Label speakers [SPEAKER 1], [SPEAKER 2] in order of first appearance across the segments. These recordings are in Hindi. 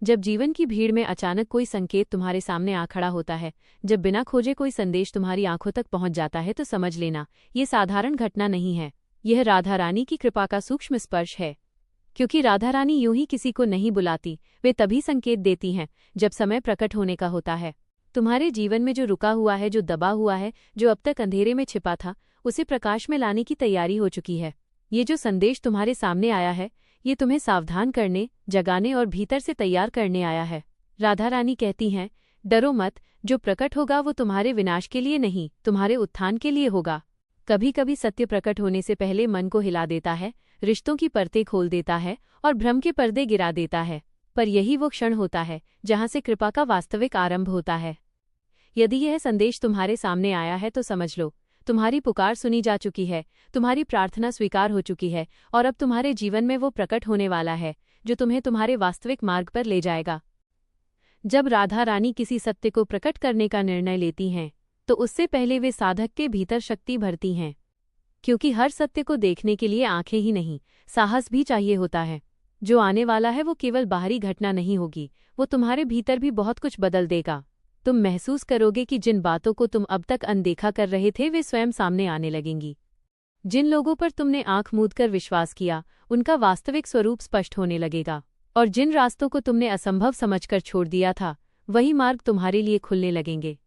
[SPEAKER 1] जब जीवन की भीड़ में अचानक कोई संकेत तुम्हारे सामने आ खड़ा होता है, जब बिना खोजे कोई संदेश तुम्हारी आंखों तक पहुंच जाता है, तो समझ लेना ये साधारण घटना नहीं है। यह राधा रानी की कृपा का सूक्ष्म स्पर्श है। क्योंकि राधा रानी यूं ही किसी को नहीं बुलाती, वे तभी संकेत देती हैं जब समय प्रकट होने का होता है। तुम्हारे जीवन में जो रुका हुआ है, जो दबा हुआ है, जो अब तक अंधेरे में छिपा था, उसे प्रकाश में लाने की तैयारी हो चुकी है। ये जो संदेश तुम्हारे सामने आया है, ये तुम्हें सावधान करने, जगाने और भीतर से तैयार करने आया है। राधा रानी कहती हैं, डरो मत, जो प्रकट होगा वो तुम्हारे विनाश के लिए नहीं, तुम्हारे उत्थान के लिए होगा। कभी कभी सत्य प्रकट होने से पहले मन को हिला देता है, रिश्तों की परतें खोल देता है और भ्रम के पर्दे गिरा देता है, पर यही वो क्षण होता है जहां से कृपा का वास्तविक आरंभ होता है। यदि यह संदेश तुम्हारे सामने आया है तो समझ लो, तुम्हारी पुकार सुनी जा चुकी है, तुम्हारी प्रार्थना स्वीकार हो चुकी है और अब तुम्हारे जीवन में वो प्रकट होने वाला है जो तुम्हें तुम्हारे वास्तविक मार्ग पर ले जाएगा। जब राधा रानी किसी सत्य को प्रकट करने का निर्णय लेती हैं, तो उससे पहले वे साधक के भीतर शक्ति भरती हैं। क्योंकि हर सत्य को देखने के लिए आंखें ही नहीं, साहस भी चाहिए होता है। जो आने वाला है वो केवल बाहरी घटना नहीं होगी, वो तुम्हारे भीतर भी बहुत कुछ बदल देगा। तुम महसूस करोगे कि जिन बातों को तुम अब तक अनदेखा कर रहे थे वे स्वयं सामने आने लगेंगी। जिन लोगों पर तुमने आंख मूंद कर विश्वास किया, उनका वास्तविक स्वरूप स्पष्ट होने लगेगा। और जिन रास्तों को तुमने असंभव समझकर छोड़ दिया था, वही मार्ग तुम्हारे लिए खुलने लगेंगे।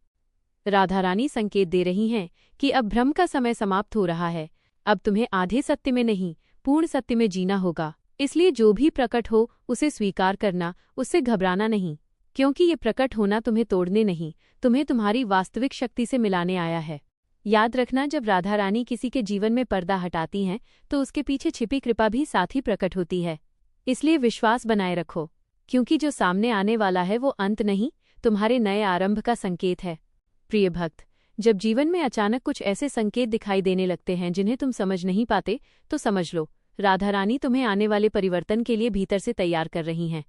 [SPEAKER 1] राधा रानी संकेत दे रही हैं कि अब भ्रम का समय समाप्त हो रहा है। अब तुम्हें आधे सत्य में नहीं, पूर्ण सत्य में जीना होगा। इसलिए जो भी प्रकट हो उसे स्वीकार करना, उससे घबराना नहीं, क्योंकि ये प्रकट होना तुम्हें तोड़ने नहीं, तुम्हें तुम्हारी वास्तविक शक्ति से मिलाने आया है। याद रखना, जब राधा रानी किसी के जीवन में पर्दा हटाती हैं तो उसके पीछे छिपी कृपा भी साथ ही प्रकट होती है। इसलिए विश्वास बनाए रखो, क्योंकि जो सामने आने वाला है वो अंत नहीं, तुम्हारे नए आरंभ का संकेत है। प्रिय भक्त, जब जीवन में अचानक कुछ ऐसे संकेत दिखाई देने लगते हैं जिन्हें तुम समझ नहीं पाते, तो समझ लो राधा रानी तुम्हें आने वाले परिवर्तन के लिए भीतर से तैयार कर रही हैं।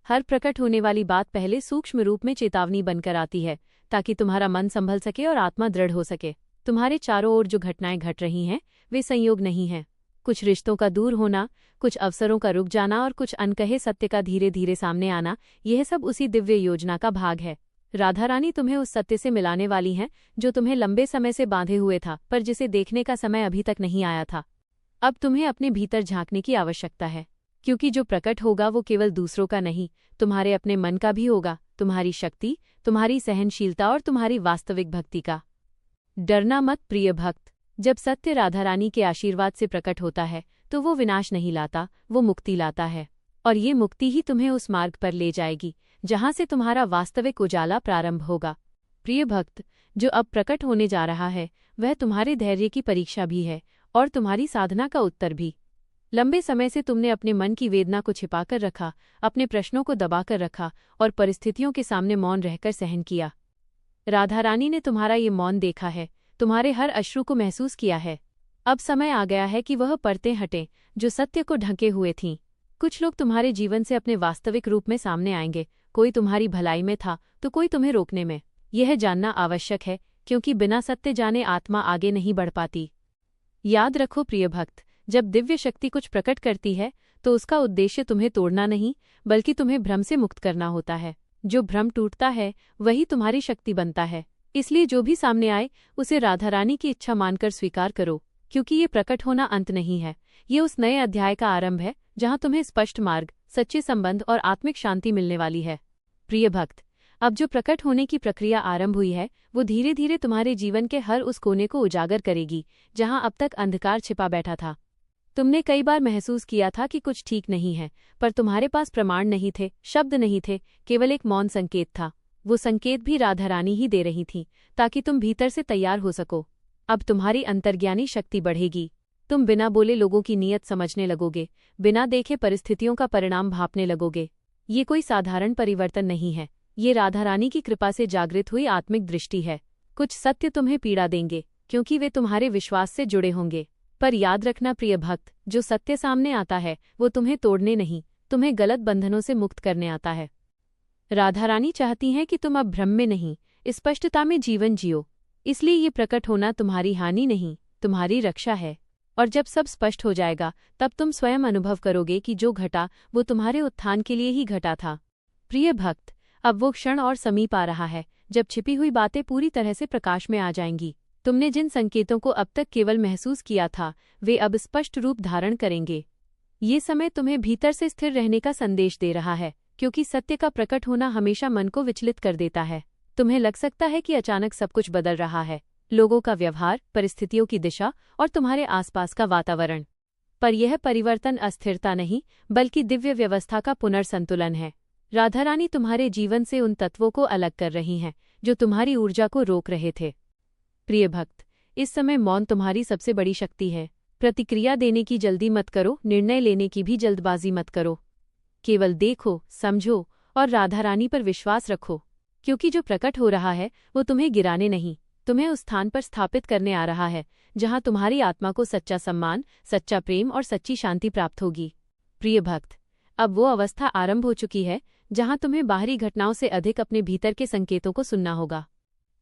[SPEAKER 1] हर प्रकट होने वाली बात पहले सूक्ष्म रूप में चेतावनी बनकर आती है, ताकि तुम्हारा मन संभल सके और आत्मा दृढ़ हो सके। तुम्हारे चारों ओर जो घटनाएं घट रही हैं, वे संयोग नहीं हैं। कुछ रिश्तों का दूर होना, कुछ अवसरों का रुक जाना और कुछ अनकहे सत्य का धीरे धीरे सामने आना, यह सब उसी दिव्य योजना का भाग है। राधा रानी तुम्हें उस सत्य से मिलाने वाली हैं जो तुम्हें लंबे समय से बांधे हुए था, पर जिसे देखने का समय अभी तक नहीं आया था। अब तुम्हें अपने भीतर झांकने की आवश्यकता है, क्योंकि जो प्रकट होगा वो केवल दूसरों का नहीं, तुम्हारे अपने मन का भी होगा, तुम्हारी शक्ति, तुम्हारी सहनशीलता और तुम्हारी वास्तविक भक्ति का। डरना मत प्रिय भक्त, जब सत्य राधा रानी के आशीर्वाद से प्रकट होता है तो वो विनाश नहीं लाता, वो मुक्ति लाता है। और ये मुक्ति ही तुम्हें उस मार्ग पर ले जाएगी जहां से तुम्हारा वास्तविक उजाला प्रारंभ होगा। प्रिय भक्त, जो अब प्रकट होने जा रहा है वह तुम्हारे धैर्य की परीक्षा भी है और तुम्हारी साधना का उत्तर भी। लंबे समय से तुमने अपने मन की वेदना को छिपाकर रखा, अपने प्रश्नों को दबाकर रखा और परिस्थितियों के सामने मौन रहकर सहन किया। राधा रानी ने तुम्हारा ये मौन देखा है, तुम्हारे हर अश्रु को महसूस किया है। अब समय आ गया है कि वह परतें हटें जो सत्य को ढके हुए थीं। कुछ लोग तुम्हारे जीवन से अपने वास्तविक रूप में सामने आएंगे, कोई तुम्हारी भलाई में था तो कोई तुम्हें रोकने में। यह जानना आवश्यक है, क्योंकि बिना सत्य जाने आत्मा आगे नहीं बढ़ पाती। याद रखो प्रिय भक्त, जब दिव्य शक्ति कुछ प्रकट करती है तो उसका उद्देश्य तुम्हें तोड़ना नहीं, बल्कि तुम्हें भ्रम से मुक्त करना होता है। जो भ्रम टूटता है वही तुम्हारी शक्ति बनता है। इसलिए जो भी सामने आए उसे राधा रानी की इच्छा मानकर स्वीकार करो, क्योंकि ये प्रकट होना अंत नहीं है, ये उस नए अध्याय का आरंभ है जहां तुम्हें स्पष्ट मार्ग, सच्चे संबंध और आत्मिक शांति मिलने वाली है। प्रिय भक्त, अब जो प्रकट होने की प्रक्रिया आरंभ हुई है वो धीरे धीरे तुम्हारे जीवन के हर उस कोने को उजागर करेगी जहां अब तक अंधकार छिपा बैठा था। तुमने कई बार महसूस किया था कि कुछ ठीक नहीं है, पर तुम्हारे पास प्रमाण नहीं थे, शब्द नहीं थे, केवल एक मौन संकेत था। वो संकेत भी राधा रानी ही दे रही थी, ताकि तुम भीतर से तैयार हो सको। अब तुम्हारी अंतर्ज्ञानी शक्ति बढ़ेगी। तुम बिना बोले लोगों की नीयत समझने लगोगे, बिना देखे परिस्थितियों का परिणाम भांपने लगोगे। ये कोई साधारण परिवर्तन नहीं है, ये राधा रानी की कृपा से जागृत हुई आत्मिक दृष्टि है। कुछ सत्य तुम्हें पीड़ा देंगे, क्योंकि वे तुम्हारे विश्वास से जुड़े होंगे। पर याद रखना प्रिय भक्त, जो सत्य सामने आता है वो तुम्हें तोड़ने नहीं, तुम्हें गलत बंधनों से मुक्त करने आता है। राधा रानी चाहती हैं कि तुम अब भ्रम में नहीं, स्पष्टता में जीवन जियो। इसलिए ये प्रकट होना तुम्हारी हानि नहीं, तुम्हारी रक्षा है। और जब सब स्पष्ट हो जाएगा तब तुम स्वयं अनुभव करोगे कि जो घटा वो तुम्हारे उत्थान के लिए ही घटा था। प्रिय भक्त, अब वो क्षण और समीप आ रहा है जब छिपी हुई बातें पूरी तरह से प्रकाश में आ जाएंगी। तुमने जिन संकेतों को अब तक केवल महसूस किया था, वे अब स्पष्ट रूप धारण करेंगे। ये समय तुम्हें भीतर से स्थिर रहने का संदेश दे रहा है, क्योंकि सत्य का प्रकट होना हमेशा मन को विचलित कर देता है। तुम्हें लग सकता है कि अचानक सब कुछ बदल रहा है, लोगों का व्यवहार, परिस्थितियों की दिशा और तुम्हारे आसपास का वातावरण। पर यह परिवर्तन अस्थिरता नहीं, बल्कि दिव्य व्यवस्था का पुनर्संतुलन है। राधा रानी तुम्हारे जीवन से उन तत्वों को अलग कर रही हैं जो तुम्हारी ऊर्जा को रोक रहे थे। प्रिय भक्त, इस समय मौन तुम्हारी सबसे बड़ी शक्ति है। प्रतिक्रिया देने की जल्दी मत करो, निर्णय लेने की भी जल्दबाजी मत करो। केवल देखो, समझो और राधा रानी पर विश्वास रखो, क्योंकि जो प्रकट हो रहा है वो तुम्हें गिराने नहीं, तुम्हें उस स्थान पर स्थापित करने आ रहा है जहां तुम्हारी आत्मा को सच्चा सम्मान, सच्चा प्रेम और सच्ची शांति प्राप्त होगी। प्रिय भक्त, अब वो अवस्था आरंभ हो चुकी है जहां तुम्हें बाहरी घटनाओं से अधिक अपने भीतर के संकेतों को सुनना होगा।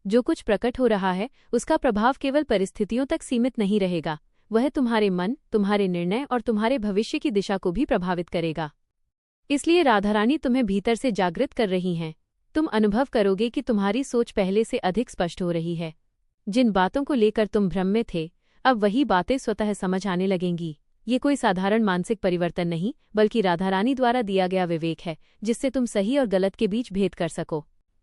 [SPEAKER 1] जो कुछ प्रकट हो रहा है उसका प्रभाव केवल परिस्थितियों तक सीमित नहीं रहेगा, वह तुम्हारे मन, तुम्हारे निर्णय और तुम्हारे भविष्य की दिशा को भी प्रभावित करेगा। इसलिए राधा रानी तुम्हें भीतर से जागृत कर रही हैं। तुम अनुभव करोगे कि तुम्हारी सोच पहले से अधिक स्पष्ट हो रही है। जिन बातों को लेकर तुम भ्रम में थे, अब वही बातें स्वतः समझ आने लगेंगी। ये कोई साधारण मानसिक परिवर्तन नहीं, बल्कि राधा रानी द्वारा दिया गया विवेक है, जिससे तुम सही और गलत के बीच भेद कर सको।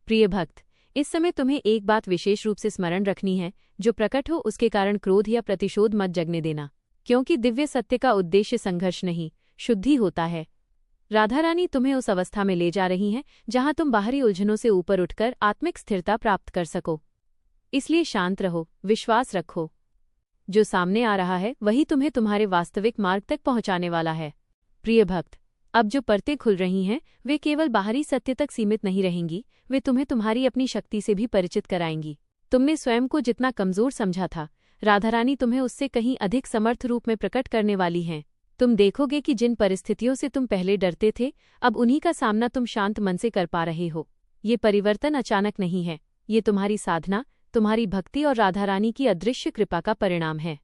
[SPEAKER 1] प्रिय भक्त, इस समय तुम्हें एक बात विशेष रूप से स्मरण रखनी है, जो प्रकट हो उसके कारण क्रोध या प्रतिशोध मत जगने देना, क्योंकि दिव्य सत्य का उद्देश्य संघर्ष नहीं, शुद्धि होता है। राधा रानी तुम्हें उस अवस्था में ले जा रही हैं जहां तुम बाहरी उलझनों से ऊपर उठकर आत्मिक स्थिरता प्राप्त कर सको। इसलिए शांत रहो, विश्वास रखो। जो सामने आ रहा है वही तुम्हें तुम्हारे वास्तविक मार्ग तक पहुंचाने वाला है। प्रिय भक्त, अब जो परतें खुल रही हैं वे केवल बाहरी सत्य तक सीमित नहीं रहेंगी, वे तुम्हें तुम्हारी अपनी शक्ति से भी परिचित कराएंगी। तुमने स्वयं को जितना कमजोर समझा था, राधा रानी तुम्हें उससे कहीं अधिक समर्थ रूप में प्रकट करने वाली हैं। तुम देखोगे कि जिन परिस्थितियों से तुम पहले डरते थे, अब उन्हीं का सामना तुम शांत मन से कर पा रहे हो। ये परिवर्तन अचानक नहीं है, ये तुम्हारी साधना, तुम्हारी भक्ति और राधा रानी की अदृश्य कृपा का परिणाम है।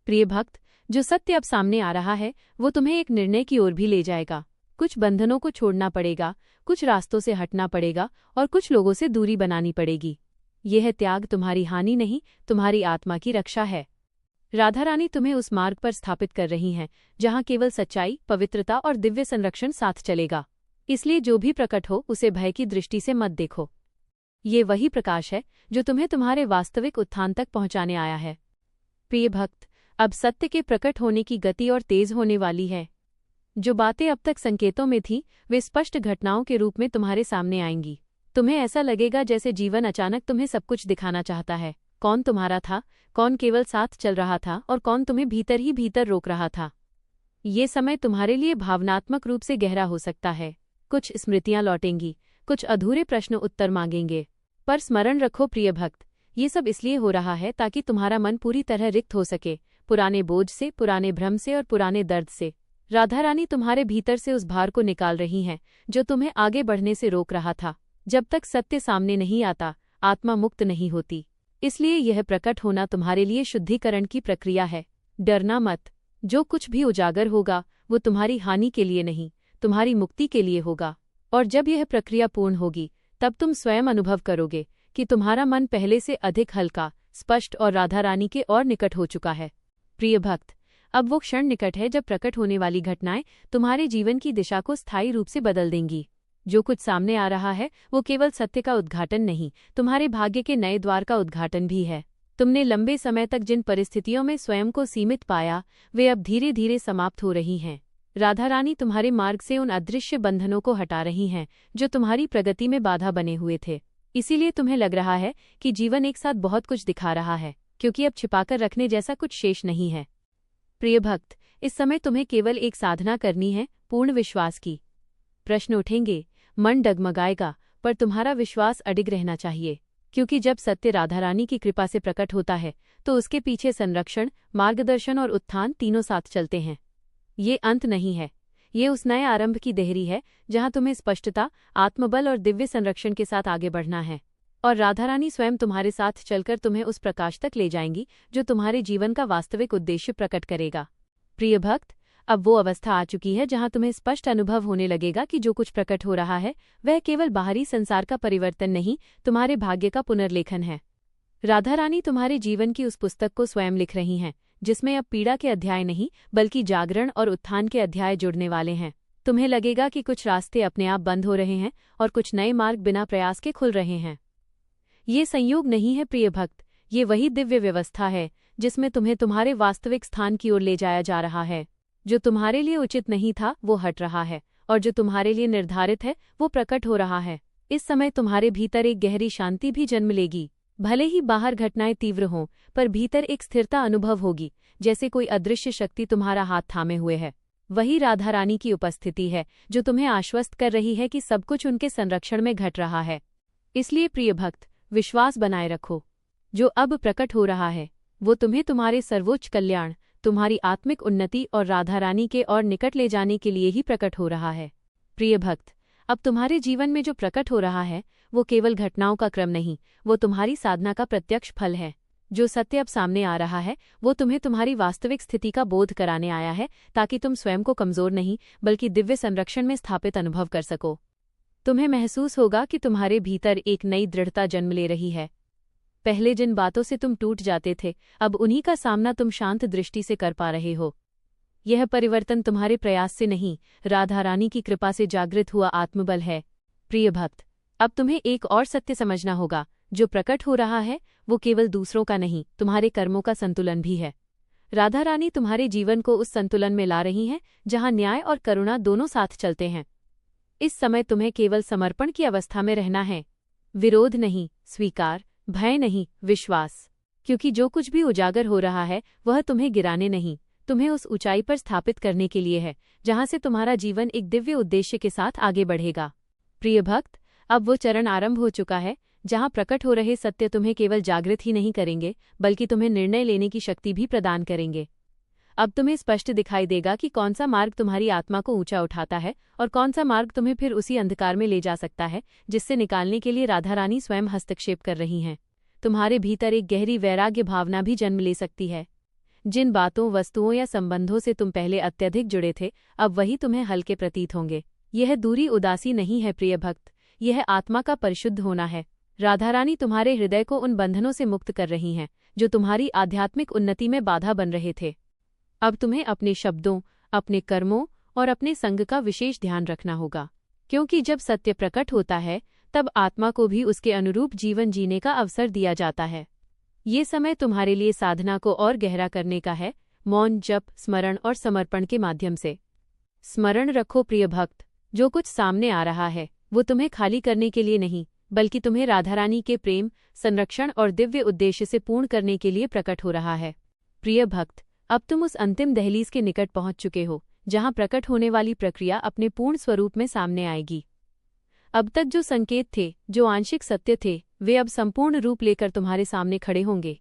[SPEAKER 1] प्रिय भक्त, जो सत्य अब सामने आ रहा है वो तुम्हें एक निर्णय की ओर भी ले जाएगा। कुछ बंधनों को छोड़ना पड़ेगा, कुछ रास्तों से हटना पड़ेगा और कुछ लोगों से दूरी बनानी पड़ेगी। यह त्याग तुम्हारी हानि नहीं, तुम्हारी आत्मा की रक्षा है। राधा रानी तुम्हें उस मार्ग पर स्थापित कर रही हैं जहां केवल सच्चाई, पवित्रता और दिव्य संरक्षण साथ चलेगा। इसलिए जो भी प्रकट हो उसे भय की दृष्टि से मत देखो। ये वही प्रकाश है जो तुम्हें तुम्हारे वास्तविक उत्थान तक पहुंचाने आया है। प्रिय भक्त, अब सत्य के प्रकट होने की गति और तेज होने वाली है। जो बातें अब तक संकेतों में थीं, वे स्पष्ट घटनाओं के रूप में तुम्हारे सामने आएंगी। तुम्हें ऐसा लगेगा जैसे जीवन अचानक तुम्हें सब कुछ दिखाना चाहता है, कौन तुम्हारा था, कौन केवल साथ चल रहा था और कौन तुम्हें भीतर ही भीतर रोक रहा था। ये समय तुम्हारे लिए भावनात्मक रूप से गहरा हो सकता है। कुछ स्मृतियां लौटेंगी, कुछ अधूरे प्रश्न उत्तर मांगेंगे। पर स्मरण रखो प्रिय भक्त, ये सब इसलिए हो रहा है ताकि तुम्हारा मन पूरी तरह रिक्त हो सके, पुराने बोझ से, पुराने भ्रम से और पुराने दर्द से। राधा रानी तुम्हारे भीतर से उस भार को निकाल रही हैं जो तुम्हें आगे बढ़ने से रोक रहा था। जब तक सत्य सामने नहीं आता, आत्मा मुक्त नहीं होती। इसलिए यह प्रकट होना तुम्हारे लिए शुद्धिकरण की प्रक्रिया है। डरना मत, जो कुछ भी उजागर होगा वो तुम्हारी हानि के लिए नहीं, तुम्हारी मुक्ति के लिए होगा। और जब यह प्रक्रिया पूर्ण होगी तब तुम स्वयं अनुभव करोगे कि तुम्हारा मन पहले से अधिक हल्का, स्पष्ट और राधा रानी के और निकट हो चुका है। प्रिय भक्त, अब वो क्षण निकट है जब प्रकट होने वाली घटनाएं तुम्हारे जीवन की दिशा को स्थायी रूप से बदल देंगी। जो कुछ सामने आ रहा है वो केवल सत्य का उद्घाटन नहीं, तुम्हारे भाग्य के नए द्वार का उद्घाटन भी है। तुमने लंबे समय तक जिन परिस्थितियों में स्वयं को सीमित पाया, वे अब धीरे धीरे समाप्त हो रही हैं। राधा रानी तुम्हारे मार्ग से उन अदृश्य बंधनों को हटा रही हैं जो तुम्हारी प्रगति में बाधा बने हुए थे। इसीलिए तुम्हें लग रहा है कि जीवन एक साथ बहुत कुछ दिखा रहा है, क्योंकि अब छिपाकर रखने जैसा कुछ शेष नहीं है। प्रिय भक्त, इस समय तुम्हें केवल एक साधना करनी है, पूर्ण विश्वास की। प्रश्न उठेंगे, मन डगमगाएगा, पर तुम्हारा विश्वास अडिग रहना चाहिए, क्योंकि जब सत्य राधा रानी की कृपा से प्रकट होता है तो उसके पीछे संरक्षण, मार्गदर्शन और उत्थान तीनों साथ चलते हैं। ये अंत नहीं है, ये उस नए आरंभ की देहरी है जहां तुम्हें स्पष्टता, आत्मबल और दिव्य संरक्षण के साथ आगे बढ़ना है। और राधा रानी स्वयं तुम्हारे साथ चलकर तुम्हें उस प्रकाश तक ले जाएंगी जो तुम्हारे जीवन का वास्तविक उद्देश्य प्रकट करेगा। प्रिय भक्त, अब वो अवस्था आ चुकी है जहां तुम्हें स्पष्ट अनुभव होने लगेगा कि जो कुछ प्रकट हो रहा है वह केवल बाहरी संसार का परिवर्तन नहीं, तुम्हारे भाग्य का पुनर्लेखन है। राधा रानी तुम्हारे जीवन की उस पुस्तक को स्वयं लिख रही हैं, जिसमें अब पीड़ा के अध्याय नहीं बल्कि जागरण और उत्थान के अध्याय जुड़ने वाले हैं। तुम्हें लगेगा कि कुछ रास्ते अपने आप बंद हो रहे हैं और कुछ नए मार्ग बिना प्रयास के खुल रहे हैं। ये संयोग नहीं है प्रिय भक्त, ये वही दिव्य व्यवस्था है जिसमें तुम्हें तुम्हारे वास्तविक स्थान की ओर ले जाया जा रहा है। जो तुम्हारे लिए उचित नहीं था वो हट रहा है, और जो तुम्हारे लिए निर्धारित है वो प्रकट हो रहा है। इस समय तुम्हारे भीतर एक गहरी शांति भी जन्म लेगी। भले ही बाहर घटनाएं तीव्र हों, पर भीतर एक स्थिरता अनुभव होगी, जैसे कोई अदृश्य शक्ति तुम्हारा हाथ थामे हुए है। वही राधा रानी की उपस्थिति है जो तुम्हें आश्वस्त कर रही है कि सब कुछ उनके संरक्षण में घट रहा है। इसलिए प्रिय भक्त, विश्वास बनाए रखो। जो अब प्रकट हो रहा है वो तुम्हें तुम्हारे सर्वोच्च कल्याण, तुम्हारी आत्मिक उन्नति और राधा रानी के और निकट ले जाने के लिए ही प्रकट हो रहा है। प्रिय भक्त, अब तुम्हारे जीवन में जो प्रकट हो रहा है वो केवल घटनाओं का क्रम नहीं, वो तुम्हारी साधना का प्रत्यक्ष फल है। जो सत्य अब सामने आ रहा है वो तुम्हें तुम्हारी वास्तविक स्थिति का बोध कराने आया है, ताकि तुम स्वयं को कमजोर नहीं बल्कि दिव्य संरक्षण में स्थापित अनुभव कर सको। तुम्हें महसूस होगा कि तुम्हारे भीतर एक नई दृढ़ता जन्म ले रही है। पहले जिन बातों से तुम टूट जाते थे, अब उन्हीं का सामना तुम शांत दृष्टि से कर पा रहे हो। यह परिवर्तन तुम्हारे प्रयास से नहीं, राधा रानी की कृपा से जागृत हुआ आत्मबल है। प्रिय भक्त, अब तुम्हें एक और सत्य समझना होगा। जो प्रकट हो रहा है वो केवल दूसरों का नहीं, तुम्हारे कर्मों का संतुलन भी है। राधा रानी तुम्हारे जीवन को उस संतुलन में ला रही हैं जहां न्याय और करुणा दोनों साथ चलते हैं। इस समय तुम्हें केवल समर्पण की अवस्था में रहना है, विरोध नहीं, स्वीकार, भय नहीं, विश्वास। क्योंकि जो कुछ भी उजागर हो रहा है वह तुम्हें गिराने नहीं, तुम्हें उस ऊंचाई पर स्थापित करने के लिए है जहां से तुम्हारा जीवन एक दिव्य उद्देश्य के साथ आगे बढ़ेगा। प्रिय भक्त, अब वो चरण आरंभ हो चुका है जहां प्रकट हो रहे सत्य तुम्हें केवल जागृत ही नहीं करेंगे बल्कि तुम्हें निर्णय लेने की शक्ति भी प्रदान करेंगे। अब तुम्हें स्पष्ट दिखाई देगा कि कौन सा मार्ग तुम्हारी आत्मा को ऊंचा उठाता है और कौन सा मार्ग तुम्हें फिर उसी अंधकार में ले जा सकता है जिससे निकालने के लिए राधा रानी स्वयं हस्तक्षेप कर रही हैं। तुम्हारे भीतर एक गहरी वैराग्य भावना भी जन्म ले सकती है। जिन बातों, वस्तुओं या संबंधों से तुम पहले अत्यधिक जुड़े थे, अब वही तुम्हें हल्के प्रतीत होंगे। यह दूरी उदासी नहीं है प्रिय भक्त, यह आत्मा का परिशुद्ध होना है। राधा रानी तुम्हारे हृदय को उन बंधनों से मुक्त कर रही हैं जो तुम्हारी आध्यात्मिक उन्नति में बाधा बन रहे थे। अब तुम्हें अपने शब्दों, अपने कर्मों और अपने संग का विशेष ध्यान रखना होगा, क्योंकि जब सत्य प्रकट होता है तब आत्मा को भी उसके अनुरूप जीवन जीने का अवसर दिया जाता है। ये समय तुम्हारे लिए साधना को और गहरा करने का है, मौन, जप, स्मरण और समर्पण के माध्यम से। स्मरण रखो प्रिय भक्त, जो कुछ सामने आ रहा है वो तुम्हें खाली करने के लिए नहीं बल्कि तुम्हें राधा रानी के प्रेम, संरक्षण और दिव्य उद्देश्य से पूर्ण करने के लिए प्रकट हो रहा है। प्रिय भक्त, अब तुम उस अंतिम दहलीज के निकट पहुंच चुके हो जहां प्रकट होने वाली प्रक्रिया अपने पूर्ण स्वरूप में सामने आएगी। अब तक जो संकेत थे, जो आंशिक सत्य थे, वे अब संपूर्ण रूप लेकर तुम्हारे सामने खड़े होंगे।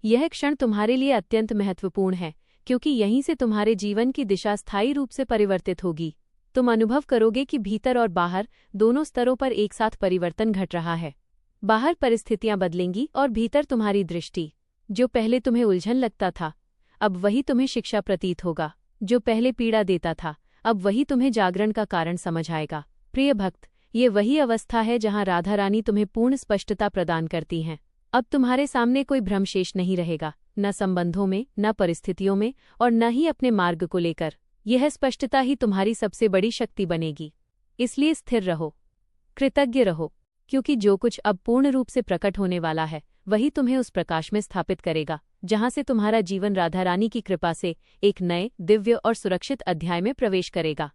[SPEAKER 1] यह क्षण तुम्हारे लिए अत्यंत महत्वपूर्ण है, क्योंकि यहीं से तुम्हारे जीवन की दिशा स्थायी रूप से परिवर्तित होगी। तुम अनुभव करोगे कि भीतर और बाहर दोनों स्तरों पर एक साथ परिवर्तन घट रहा है। बाहर परिस्थितियां बदलेंगी और भीतर तुम्हारी दृष्टि। जो पहले तुम्हें उलझन लगता था, अब वही तुम्हें शिक्षा प्रतीत होगा। जो पहले पीड़ा देता था, अब वही तुम्हें जागरण का कारण समझ आएगा। प्रिय भक्त, ये वही अवस्था है जहां राधा रानी तुम्हें पूर्ण स्पष्टता प्रदान करती हैं। अब तुम्हारे सामने कोई भ्रम शेष नहीं रहेगा, न संबंधों में, न परिस्थितियों में और न ही अपने मार्ग को लेकर। यह स्पष्टता ही तुम्हारी सबसे बड़ी शक्ति बनेगी। इसलिए स्थिर रहो, कृतज्ञ रहो, क्योंकि जो कुछ अब पूर्ण रूप से प्रकट होने वाला है वही तुम्हें उस प्रकाश में स्थापित करेगा जहां से तुम्हारा जीवन राधा रानी की कृपा से एक नए, दिव्य और सुरक्षित अध्याय में प्रवेश करेगा।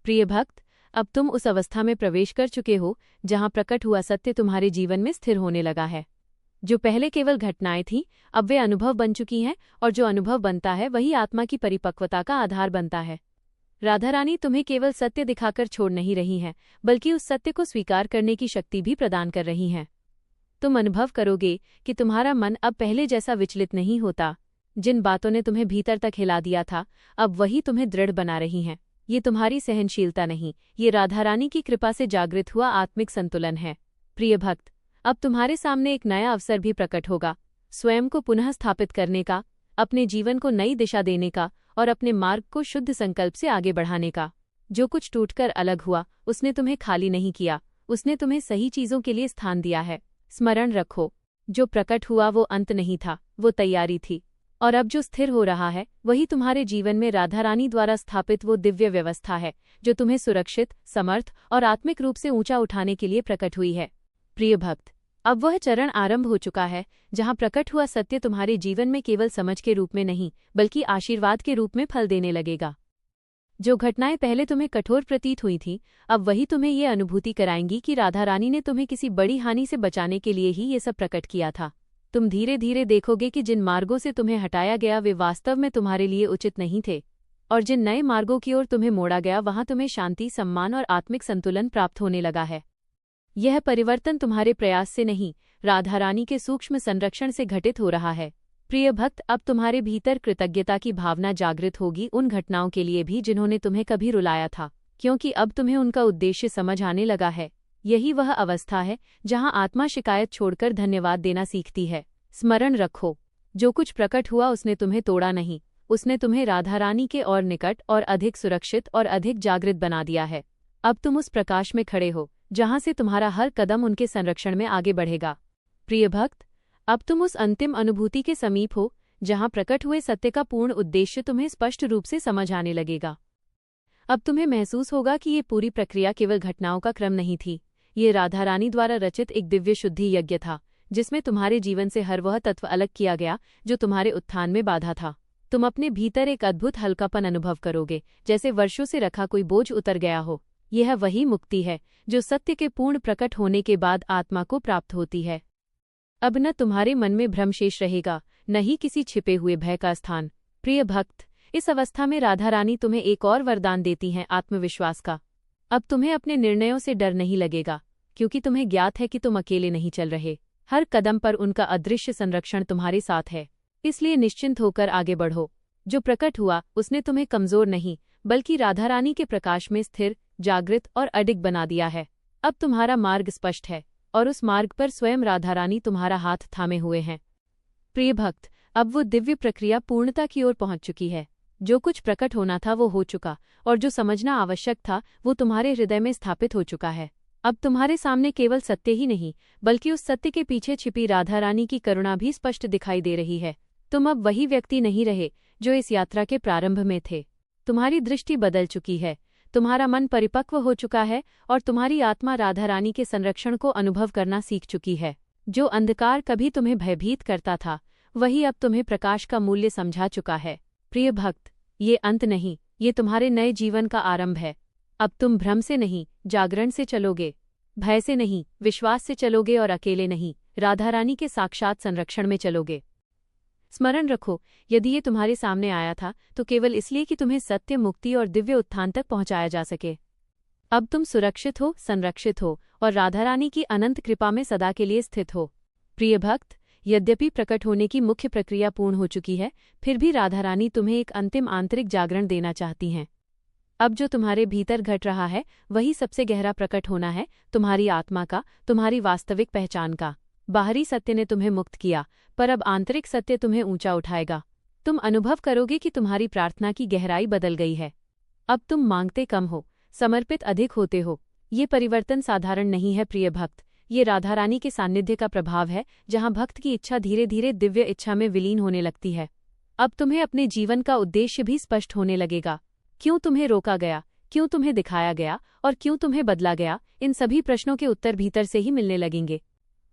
[SPEAKER 1] प्रिय भक्त, अब तुम उस अवस्था में प्रवेश कर चुके हो जहां प्रकट हुआ सत्य तुम्हारे जीवन में स्थिर होने लगा है। जो पहले केवल घटनाएं थीं, अब वे अनुभव बन चुकी हैं, और जो अनुभव बनता है वही आत्मा की परिपक्वता का आधार बनता है। राधा रानी तुम्हें केवल सत्य दिखाकर छोड़ नहीं रही हैं, बल्कि उस सत्य को स्वीकार करने की शक्ति भी प्रदान कर रही हैं। तुम अनुभव करोगे कि तुम्हारा मन अब पहले जैसा विचलित नहीं होता। जिन बातों ने तुम्हें भीतर तक हिला दिया था, अब वही तुम्हें दृढ़ बना रही हैं। ये तुम्हारी सहनशीलता नहीं, ये राधा रानी की कृपा से जागृत हुआ आत्मिक संतुलन है। प्रिय भक्त, अब तुम्हारे सामने एक नया अवसर भी प्रकट होगा, स्वयं को पुनः स्थापित करने का, अपने जीवन को नई दिशा देने का और अपने मार्ग को शुद्ध संकल्प से आगे बढ़ाने का। जो कुछ टूटकर अलग हुआ, उसने तुम्हें खाली नहीं किया, उसने तुम्हें सही चीजों के लिए स्थान दिया है। स्मरण रखो, जो प्रकट हुआ वो अंत नहीं था, वो तैयारी थी। और अब जो स्थिर हो रहा है वही तुम्हारे जीवन में राधा रानी द्वारा स्थापित वो दिव्य व्यवस्था है जो तुम्हें सुरक्षित, समर्थ और आत्मिक रूप से ऊंचा उठाने के लिए प्रकट हुई है। प्रिय भक्त, अब वह चरण आरंभ हो चुका है जहां प्रकट हुआ सत्य तुम्हारे जीवन में केवल समझ के रूप में नहीं बल्कि आशीर्वाद के रूप में फल देने लगेगा। जो घटनाएं पहले तुम्हें कठोर प्रतीत हुई थीं, अब वही तुम्हें ये अनुभूति कराएंगी कि राधा रानी ने तुम्हें किसी बड़ी हानि से बचाने के लिए ही ये सब प्रकट किया था। तुम धीरे धीरे देखोगे कि जिन मार्गों से तुम्हें हटाया गया वे वास्तव में तुम्हारे लिए उचित नहीं थे, और जिन नए मार्गों की ओर तुम्हें मोड़ा गया वहां तुम्हें शांति, सम्मान और आत्मिक संतुलन प्राप्त होने लगा है। यह परिवर्तन तुम्हारे प्रयास से नहीं, राधा रानी के सूक्ष्म संरक्षण से घटित हो रहा है। प्रिय भक्त, अब तुम्हारे भीतर कृतज्ञता की भावना जागृत होगी उन घटनाओं के लिए भी जिन्होंने तुम्हें कभी रुलाया था, क्योंकि अब तुम्हें उनका उद्देश्य समझ आने लगा है। यही वह अवस्था है जहां आत्मा शिकायत छोड़कर धन्यवाद देना सीखती है। स्मरण रखो, जो कुछ प्रकट हुआ उसने तुम्हें तोड़ा नहीं, उसने तुम्हें राधा रानी के और निकट और अधिक सुरक्षित और अधिक जागृत बना दिया है। अब तुम उस प्रकाश में खड़े हो जहां से तुम्हारा हर कदम उनके संरक्षण में आगे बढ़ेगा। प्रिय भक्त, अब तुम उस अंतिम अनुभूति के समीप हो जहां प्रकट हुए सत्य का पूर्ण उद्देश्य तुम्हें स्पष्ट रूप से समझ आने लगेगा। अब तुम्हें महसूस होगा कि ये पूरी प्रक्रिया केवल घटनाओं का क्रम नहीं थी, ये राधा रानी द्वारा रचित एक दिव्य शुद्धि यज्ञ था जिसमें तुम्हारे जीवन से हर वह तत्व अलग किया गया जो तुम्हारे उत्थान में बाधा था। तुम अपने भीतर एक अद्भुत हल्कापन अनुभव करोगे, जैसे वर्षों से रखा कोई बोझ उतर गया हो। यह वही मुक्ति है जो सत्य के पूर्ण प्रकट होने के बाद आत्मा को प्राप्त होती है। अब न तुम्हारे मन में भ्रम शेष रहेगा, न ही किसी छिपे हुए भय का स्थान। प्रिय भक्त, इस अवस्था में राधा रानी तुम्हें एक और वरदान देती हैं, आत्मविश्वास का। अब तुम्हें अपने निर्णयों से डर नहीं लगेगा, क्योंकि तुम्हें ज्ञात है कि तुम अकेले नहीं चल रहे। हर कदम पर उनका अदृश्य संरक्षण तुम्हारे साथ है, इसलिए निश्चिंत होकर आगे बढ़ो। जो प्रकट हुआ उसने तुम्हें कमजोर नहीं बल्कि राधा रानी के प्रकाश में स्थिर, जागृत और अडिग बना दिया है। अब तुम्हारा मार्ग स्पष्ट है और उस मार्ग पर स्वयं राधा रानी तुम्हारा हाथ थामे हुए हैं। प्रिय भक्त, अब वो दिव्य प्रक्रिया पूर्णता की ओर पहुंच चुकी है। जो कुछ प्रकट होना था वो हो चुका, और जो समझना आवश्यक था वो तुम्हारे हृदय में स्थापित हो चुका है। अब तुम्हारे सामने केवल सत्य ही नहीं बल्कि उस सत्य के पीछे छिपी राधा रानी की करुणा भी स्पष्ट दिखाई दे रही है। तुम अब वही व्यक्ति नहीं रहे जो इस यात्रा के प्रारंभ में थे। तुम्हारी दृष्टि बदल चुकी है, तुम्हारा मन परिपक्व हो चुका है और तुम्हारी आत्मा राधा रानी के संरक्षण को अनुभव करना सीख चुकी है। जो अंधकार कभी तुम्हें भयभीत करता था वही अब तुम्हें प्रकाश का मूल्य समझा चुका है। प्रिय भक्त, ये अंत नहीं, ये तुम्हारे नए जीवन का आरंभ है। अब तुम भ्रम से नहीं, जागरण से चलोगे, भय से नहीं, विश्वास से चलोगे और अकेले नहीं, राधा रानी के साक्षात संरक्षण में चलोगे। स्मरण रखो, यदि ये तुम्हारे सामने आया था तो केवल इसलिए कि तुम्हें सत्य, मुक्ति और दिव्य उत्थान तक पहुंचाया जा सके। अब तुम सुरक्षित हो, संरक्षित हो और राधा रानी की अनंत कृपा में सदा के लिए स्थित हो। प्रिय भक्त, यद्यपि प्रकट होने की मुख्य प्रक्रिया पूर्ण हो चुकी है, फिर भी राधा रानी तुम्हें एक अंतिम आंतरिक जागरण देना चाहती हैं। अब जो तुम्हारे भीतर घट रहा है वही सबसे गहरा प्रकट होना है, तुम्हारी आत्मा का, तुम्हारी वास्तविक पहचान का। बाहरी सत्य ने तुम्हें मुक्त किया, पर अब आंतरिक सत्य तुम्हें ऊंचा उठाएगा। तुम अनुभव करोगे कि तुम्हारी प्रार्थना की गहराई बदल गई है। अब तुम मांगते कम हो, समर्पित अधिक होते हो। ये परिवर्तन साधारण नहीं है प्रिय भक्त, ये राधा रानी के सान्निध्य का प्रभाव है, जहां भक्त की इच्छा धीरे धीरे दिव्य इच्छा में विलीन होने लगती है। अब तुम्हें अपने जीवन का उद्देश्य भी स्पष्ट होने लगेगा। क्यों तुम्हें रोका गया, क्यों तुम्हें दिखाया गया और क्यों तुम्हें बदला गया, इन सभी प्रश्नों के उत्तर भीतर से ही मिलने लगेंगे।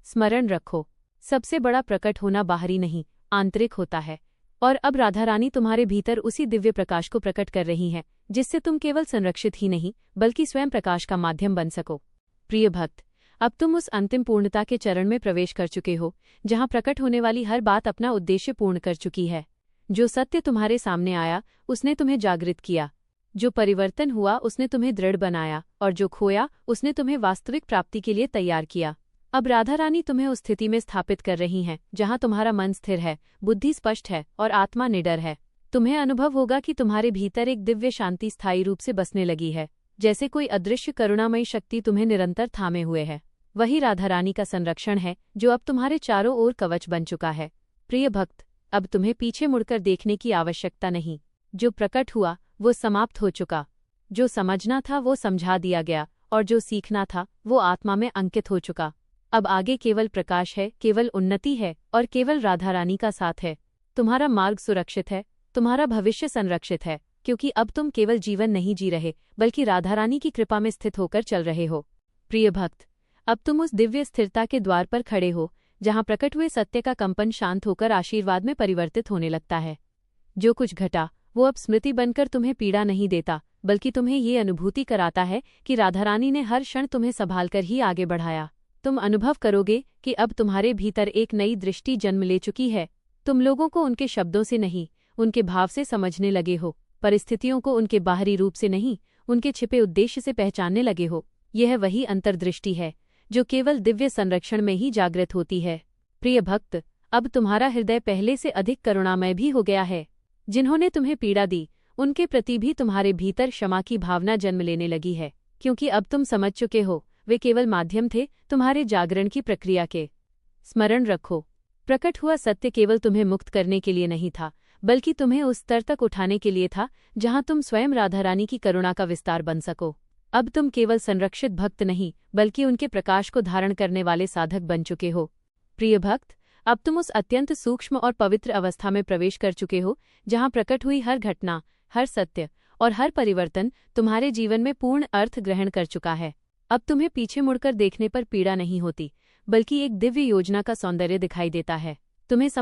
[SPEAKER 1] स्मरण रखो, सबसे बड़ा प्रकट होना बाहरी नहीं, आंतरिक होता है। और अब राधा रानी तुम्हारे भीतर उसी दिव्य प्रकाश को प्रकट कर रही हैं, जिससे तुम केवल संरक्षित ही नहीं बल्कि स्वयं प्रकाश का माध्यम बन सको। प्रिय भक्त, अब तुम उस अंतिम पूर्णता के चरण में प्रवेश कर चुके हो, जहां प्रकट होने वाली हर बात अपना उद्देश्य पूर्ण कर चुकी है। जो सत्य तुम्हारे सामने आया उसने तुम्हें जागृत किया, जो परिवर्तन हुआ उसने तुम्हें दृढ़ बनाया, और जो खोया उसने तुम्हें वास्तविक प्राप्ति के लिए तैयार किया। अब राधा रानी तुम्हें उस स्थिति में स्थापित कर रही हैं जहां तुम्हारा मन स्थिर है, बुद्धि स्पष्ट है और आत्मा निडर है। तुम्हें अनुभव होगा कि तुम्हारे भीतर एक दिव्य शांति स्थायी रूप से बसने लगी है, जैसे कोई अदृश्य करुणामयी शक्ति तुम्हें निरंतर थामे हुए है। वही राधा रानी का संरक्षण है जो अब तुम्हारे चारों ओर कवच बन चुका है। प्रिय भक्त, अब तुम्हें पीछे मुड़कर देखने की आवश्यकता नहीं। जो प्रकट हुआ वो समाप्त हो चुका, जो समझना था वो समझा दिया गया, और जो सीखना था वो आत्मा में अंकित हो चुका। अब आगे केवल प्रकाश है, केवल उन्नति है, और केवल राधा रानी का साथ है। तुम्हारा मार्ग सुरक्षित है, तुम्हारा भविष्य संरक्षित है, क्योंकि अब तुम केवल जीवन नहीं जी रहे, बल्कि राधा रानी की कृपा में स्थित होकर चल रहे हो। प्रिय भक्त, अब तुम उस दिव्य स्थिरता के द्वार पर खड़े हो, जहां प्रकट हुए सत्य का कंपन शांत होकर आशीर्वाद में परिवर्तित होने लगता है। जो कुछ घटा वो अब स्मृति बनकर तुम्हें पीड़ा नहीं देता, बल्कि तुम्हें ये अनुभूति कराता है कि राधा रानी ने हर क्षण तुम्हें संभालकर ही आगे बढ़ाया। तुम अनुभव करोगे कि अब तुम्हारे भीतर एक नई दृष्टि जन्म ले चुकी है। तुम लोगों को उनके शब्दों से नहीं, उनके भाव से समझने लगे हो। परिस्थितियों को उनके बाहरी रूप से नहीं, उनके छिपे उद्देश्य से पहचानने लगे हो। यह वही अंतर्दृष्टि है जो केवल दिव्य संरक्षण में ही जागृत होती है। प्रिय भक्त, अब तुम्हारा हृदय पहले से अधिक करुणामय भी हो गया है। जिन्होंने तुम्हें पीड़ा दी, उनके प्रति भी तुम्हारे भीतर क्षमा की भावना जन्म लेने लगी है, क्योंकि अब तुम समझ चुके हो वे केवल माध्यम थे तुम्हारे जागरण की प्रक्रिया के। स्मरण रखो, प्रकट हुआ सत्य केवल तुम्हें मुक्त करने के लिए नहीं था, बल्कि तुम्हें उस स्तर तक उठाने के लिए था जहां तुम स्वयं राधा रानी की करुणा का विस्तार बन सको। अब तुम केवल संरक्षित भक्त नहीं, बल्कि उनके प्रकाश को धारण करने वाले साधक बन चुके हो। प्रिय भक्त, अब तुम उस अत्यंत सूक्ष्म और पवित्र अवस्था में प्रवेश कर चुके हो जहां प्रकट हुई हर घटना, हर सत्य और हर परिवर्तन तुम्हारे जीवन में पूर्ण अर्थ ग्रहण कर चुका है। अब तुम्हें पीछे मुड़कर देखने पर पीड़ा नहीं होती, बल्कि एक दिव्य योजना का सौंदर्य दिखाई देता है। तुम्हें समझ